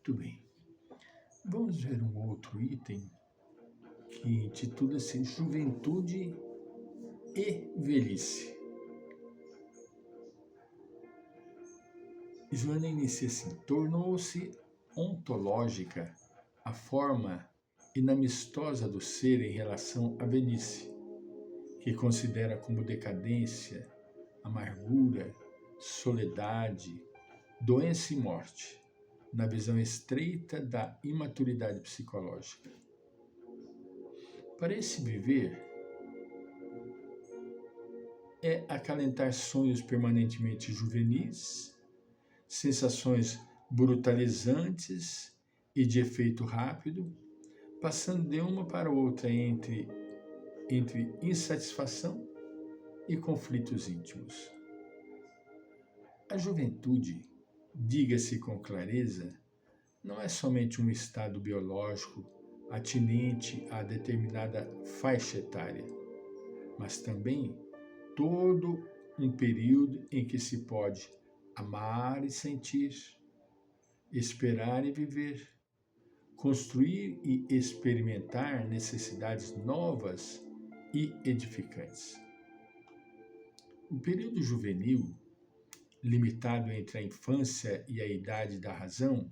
Muito bem. Vamos ver um outro item que intitula-se Juventude e Velhice. Joana inicia assim: tornou-se ontológica a forma inamistosa do ser em relação à velhice, que considera como decadência, amargura, soledade, doença e morte, na visão estreita da imaturidade psicológica. Para esse viver é acalentar sonhos permanentemente juvenis, sensações brutalizantes e de efeito rápido, passando de uma para outra entre insatisfação e conflitos íntimos. A juventude, diga-se com clareza, não é somente um estado biológico atinente a determinada faixa etária, mas também todo um período em que se pode amar e sentir, esperar e viver, construir e experimentar necessidades novas e edificantes. O período juvenil, limitado entre a infância e a idade da razão,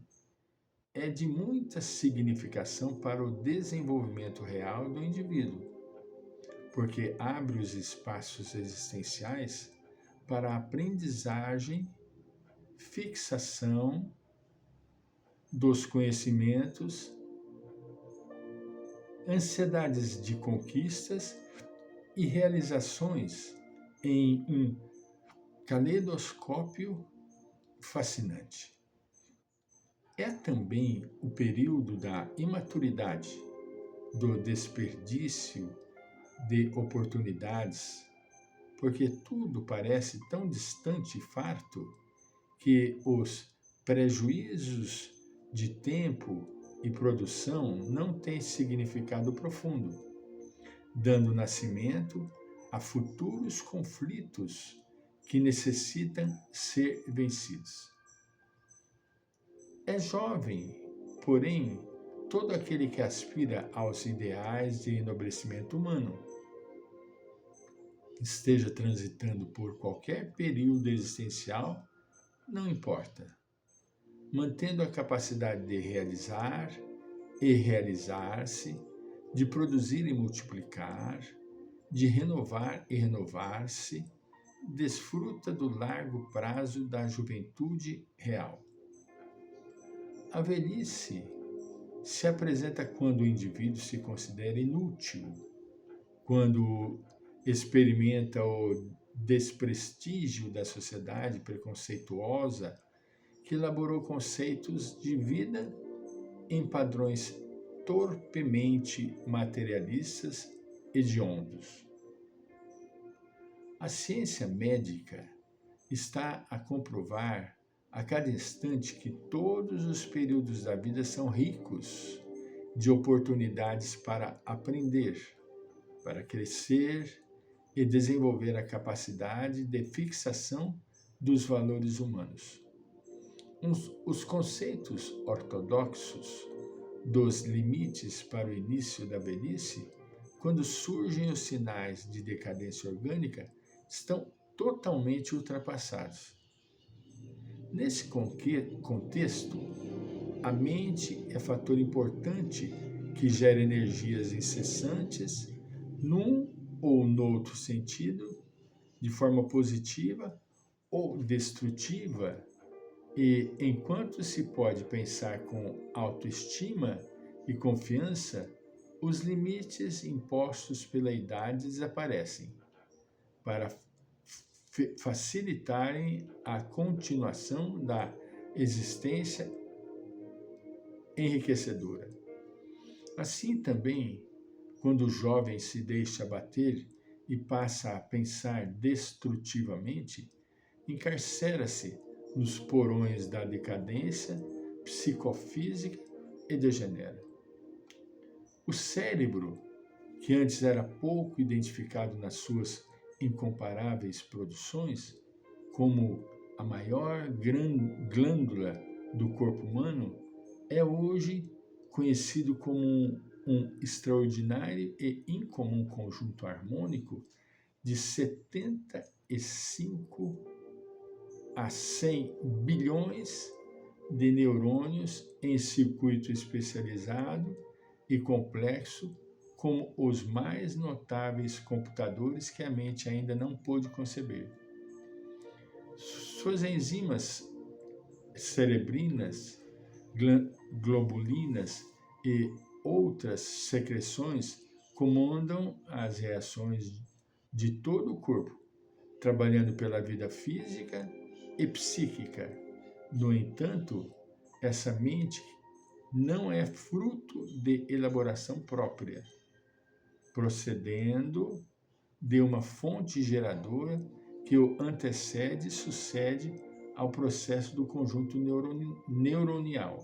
é de muita significação para o desenvolvimento real do indivíduo, porque abre os espaços existenciais para a aprendizagem, fixação dos conhecimentos, ansiedades de conquistas e realizações em um caleidoscópio fascinante. É também o período da imaturidade, do desperdício de oportunidades, porque tudo parece tão distante e farto que os prejuízos de tempo e produção não têm significado profundo, dando nascimento a futuros conflitos que necessitam ser vencidos. É jovem, porém, todo aquele que aspira aos ideais de enobrecimento humano, esteja transitando por qualquer período existencial, não importa, mantendo a capacidade de realizar e realizar-se, de produzir e multiplicar, de renovar e renovar-se, desfruta do largo prazo da juventude real. A velhice se apresenta quando o indivíduo se considera inútil, quando experimenta o desprestígio da sociedade preconceituosa que elaborou conceitos de vida em padrões torpemente materialistas e hediondos. A ciência médica está a comprovar a cada instante que todos os períodos da vida são ricos de oportunidades para aprender, para crescer e desenvolver a capacidade de fixação dos valores humanos. Os conceitos ortodoxos dos limites para o início da velhice, quando surgem os sinais de decadência orgânica, estão totalmente ultrapassados. Nesse contexto, a mente é fator importante que gera energias incessantes num ou noutro sentido, de forma positiva ou destrutiva, e enquanto se pode pensar com autoestima e confiança, os limites impostos pela idade desaparecem, para facilitarem a continuação da existência enriquecedora. Assim também, quando o jovem se deixa abater e passa a pensar destrutivamente, encarcera-se nos porões da decadência psicofísica e degenera. O cérebro, que antes era pouco identificado nas suas incomparáveis produções, como a maior glândula do corpo humano, é hoje conhecido como um extraordinário e incomum conjunto harmônico de 75 a 100 bilhões de neurônios em circuito especializado e complexo, como os mais notáveis computadores que a mente ainda não pôde conceber. Suas enzimas cerebrinas, globulinas e outras secreções comandam as reações de todo o corpo, trabalhando pela vida física e psíquica. No entanto, essa mente não é fruto de elaboração própria, procedendo de uma fonte geradora que o antecede e sucede ao processo do conjunto neuronial.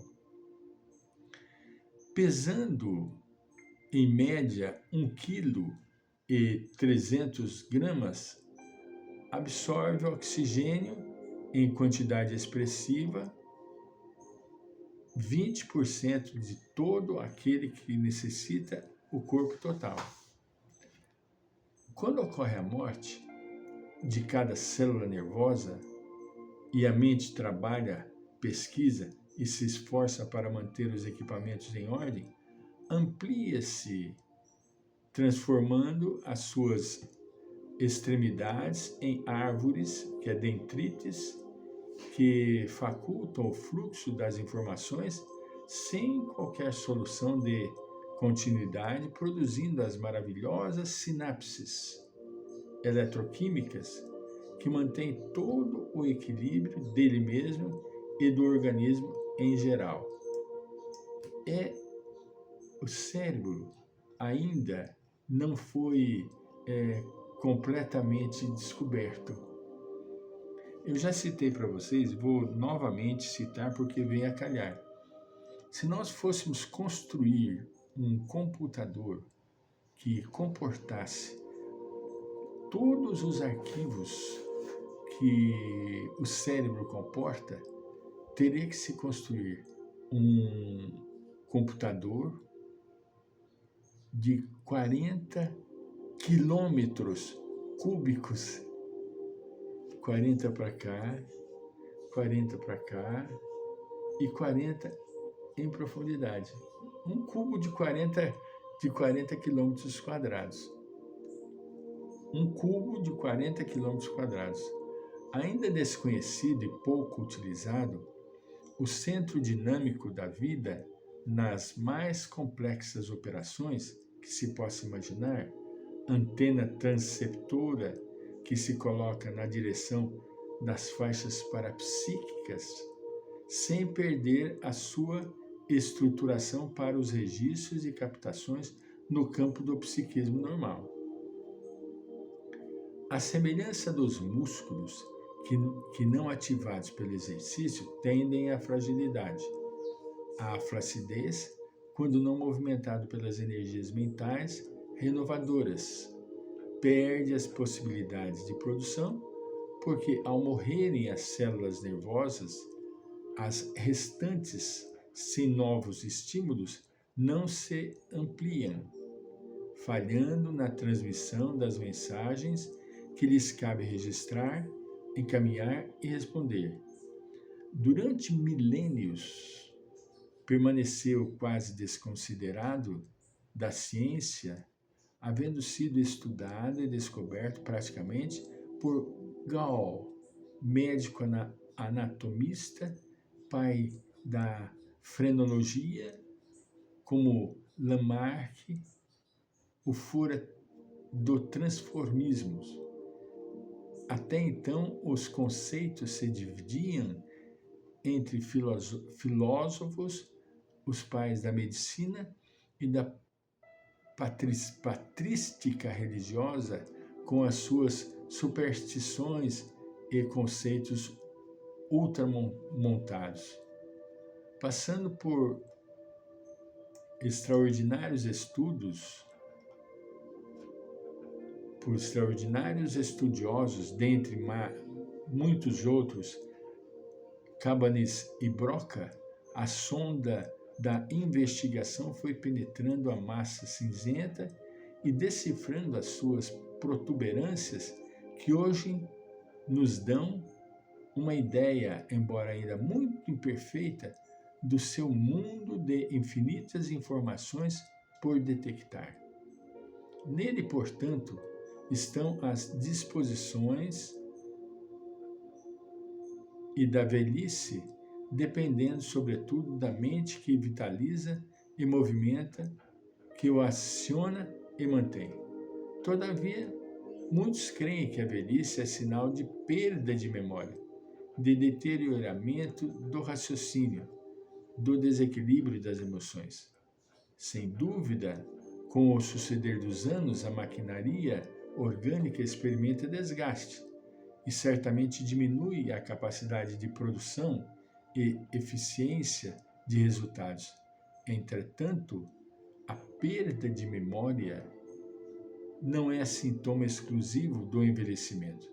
Pesando, em média, 1,3 kg, absorve oxigênio em quantidade expressiva, 20% de todo aquele que necessita o corpo total. Quando ocorre a morte de cada célula nervosa e a mente trabalha, pesquisa e se esforça para manter os equipamentos em ordem, amplia-se, transformando as suas extremidades em árvores, que é dendrites, que facultam o fluxo das informações sem qualquer solução de continuidade, produzindo as maravilhosas sinapses eletroquímicas que mantêm todo o equilíbrio dele mesmo e do organismo em geral. O cérebro ainda não foi completamente descoberto. Eu já citei para vocês, vou novamente citar porque vem a calhar. Se nós fôssemos construir um computador que comportasse todos os arquivos que o cérebro comporta, teria que se construir um computador de 40 quilômetros cúbicos. 40 para cá, 40 para cá e 40 em profundidade. Um cubo de 40 quilômetros quadrados. Um cubo de 40 quilômetros quadrados. Ainda desconhecido e pouco utilizado, o centro dinâmico da vida, nas mais complexas operações que se possa imaginar, antena transceptora que se coloca na direção das faixas parapsíquicas, sem perder a sua estruturação para os registros e captações no campo do psiquismo normal. A semelhança dos músculos que não ativados pelo exercício tendem à fragilidade, à flacidez, quando não movimentado pelas energias mentais renovadoras. Perde as possibilidades de produção, porque ao morrerem as células nervosas, as restantes, sem novos estímulos, não se ampliam, falhando na transmissão das mensagens que lhes cabe registrar, encaminhar e responder. Durante milênios, permaneceu quase desconsiderado da ciência, havendo sido estudado e descoberto praticamente por Gall, médico anatomista, pai da frenologia, como Lamarck, o fora do transformismo. Até então, os conceitos se dividiam entre filósofos, os pais da medicina e da patrística religiosa, com as suas superstições e conceitos ultramontados, passando por extraordinários estudiosos, dentre muitos outros, Cabanis e Broca, a sonda da investigação foi penetrando a massa cinzenta e decifrando as suas protuberâncias que hoje nos dão uma ideia, embora ainda muito imperfeita, do seu mundo de infinitas informações por detectar. Nele, portanto, estão as disposições e da velhice, dependendo, sobretudo, da mente que vitaliza e movimenta, que o aciona e mantém. Todavia, muitos creem que a velhice é sinal de perda de memória, de deterioramento do raciocínio, do desequilíbrio das emoções. Sem dúvida, com o suceder dos anos, a maquinaria orgânica experimenta desgaste e certamente diminui a capacidade de produção e eficiência de resultados. Entretanto, a perda de memória não é sintoma exclusivo do envelhecimento,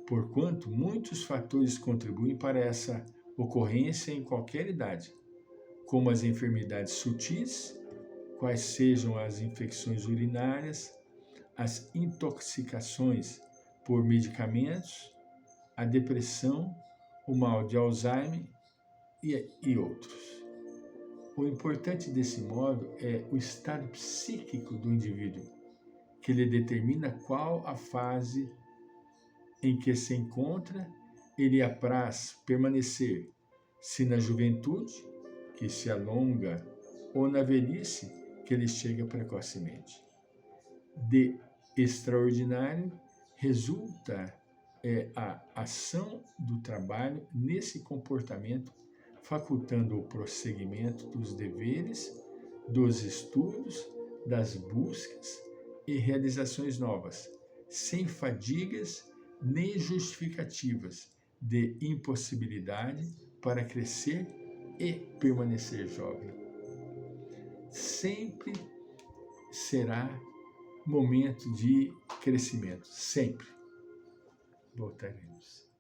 porquanto muitos fatores contribuem para essa ocorrência em qualquer idade, como as enfermidades sutis, quais sejam as infecções urinárias, as intoxicações por medicamentos, a depressão, o mal de Alzheimer e outros. O importante desse modo é o estado psíquico do indivíduo, que lhe determina qual a fase em que se encontra e lhe apraz permanecer, se na juventude, que se alonga, ou na velhice, que lhe chega precocemente. De extraordinário resulta a ação do trabalho nesse comportamento, facultando o prosseguimento dos deveres, dos estudos, das buscas e realizações novas, sem fadigas nem justificativas de impossibilidade para crescer e permanecer jovem. Sempre será momento de crescimento, sempre. Voltaremos.